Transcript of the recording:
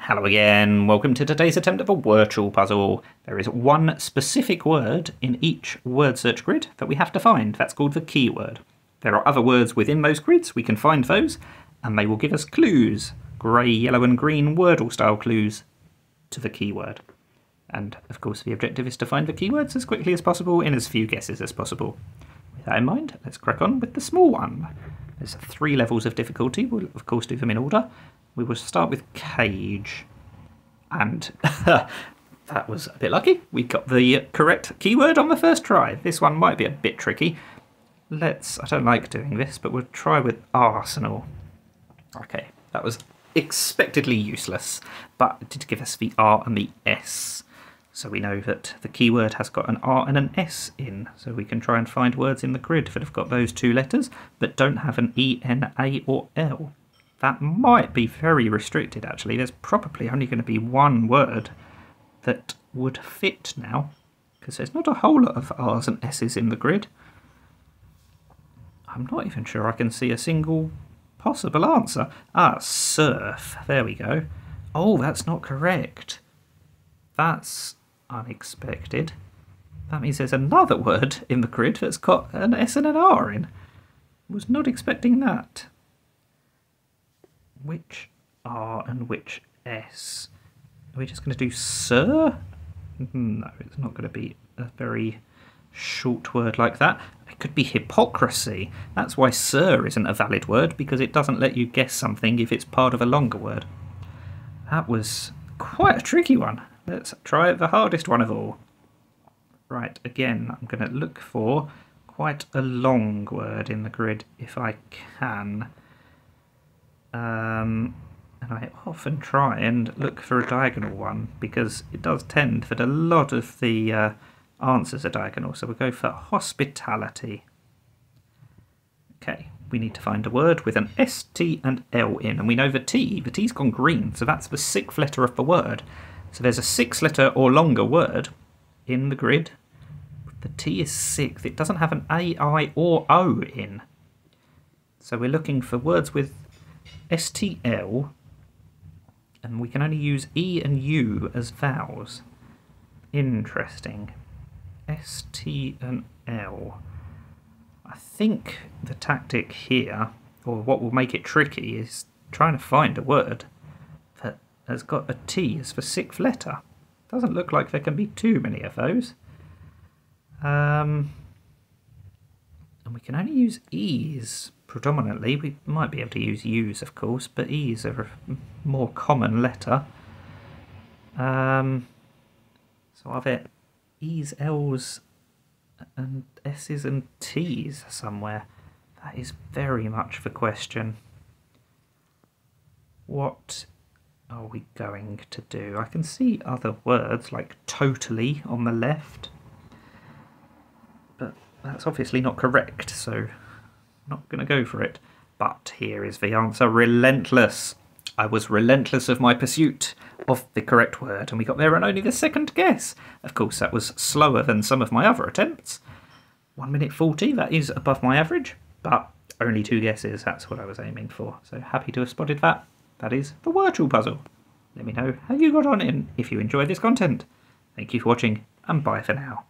Hello again, welcome to today's attempt of a Worchle puzzle. There is one specific word in each word search grid that we have to find. That's called the keyword. There are other words within those grids, we can find those, and they will give us clues. Grey, yellow and green Wordle style clues to the keyword. And of course the objective is to find the keywords as quickly as possible in as few guesses as possible. With that in mind, let's crack on with the small one. There's 3 levels of difficulty, we'll of course do them in order. We will start with cage, and that was a bit lucky. We got the correct keyword on the first try. This one might be a bit tricky. I don't like doing this, but we'll try with arsenal. Okay, that was expectedly useless, but it did give us the R and the S. So we know that the keyword has got an R and an S in, so we can try and find words in the grid that have got those 2 letters, but don't have an E, N, A or L. That might be very restricted actually. There's probably only going to be one word that would fit now, because there's not a whole lot of R's and S's in the grid. I'm not even sure I can see a single possible answer. Ah, surf. There we go. Oh, that's not correct. That's unexpected. That means there's another word in the grid that's got an S and an R in. Was not expecting that. Which R and which S? Are we just going to do sir? No, it's not going to be a very short word like that. It could be hypocrisy. That's why sir isn't a valid word, because it doesn't let you guess something if it's part of a longer word. That was quite a tricky one. Let's try the hardest one of all. Right, again, I'm going to look for quite a long word in the grid if I can. And I often try and look for a diagonal one, because it does tend that a lot of the answers are diagonal. So we'll go for hospitality. Okay, we need to find a word with an S, T and L in, and we know the T's gone green, so that's the 6th letter of the word. So there's a 6-letter or longer word in the grid. The T is 6th. It doesn't have an A, I or O in. So we're looking for words with STL, and we can only use E and U as vowels. Interesting. S, T and L. I think the tactic here, or what will make it tricky, is trying to find a word that has got a T as the 6th letter. Doesn't look like there can be too many of those. And we can only use E's predominantly. We might be able to use U's, of course, but E's are a more common letter. So are there E's, L's and S's and T's somewhere? That is very much the question. What are we going to do? I can see other words like totally on the left, but that's obviously not correct, so not going to go for it. But here is the answer: relentless. I was relentless of my pursuit of the correct word, and we got there on only the 2nd guess. Of course, that was slower than some of my other attempts. 1 minute 40, that is above my average, but only 2 guesses, that's what I was aiming for. So happy to have spotted that. That is the Worchle puzzle. Let me know how you got on and if you enjoyed this content. Thank you for watching, and bye for now.